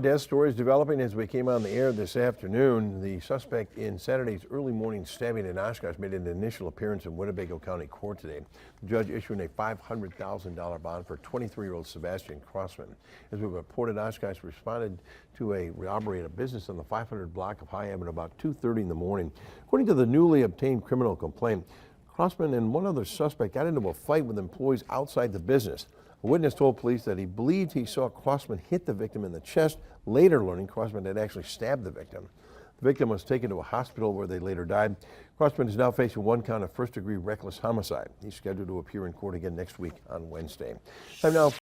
Death stories developing as we came on the air this afternoon. The suspect in Saturday's early morning stabbing in Oshkosh made an initial appearance in Winnebago County Court today. The judge issuing a $500,000 bond for 23-year-old Sebastian Crossman. As we reported, Oshkosh responded to a robbery at a business on the 500 block of High Avenue about 2:30 in the morning. According to the newly obtained criminal complaint, Crossman and one other suspect got into a fight with employees outside the business. A witness told police that he believed he saw Crossman hit the victim in the chest, later learning Crossman had actually stabbed the victim. The victim was taken to a hospital where they later died. Crossman is now facing one count of first-degree reckless homicide. He's scheduled to appear in court again next week on Wednesday. Time now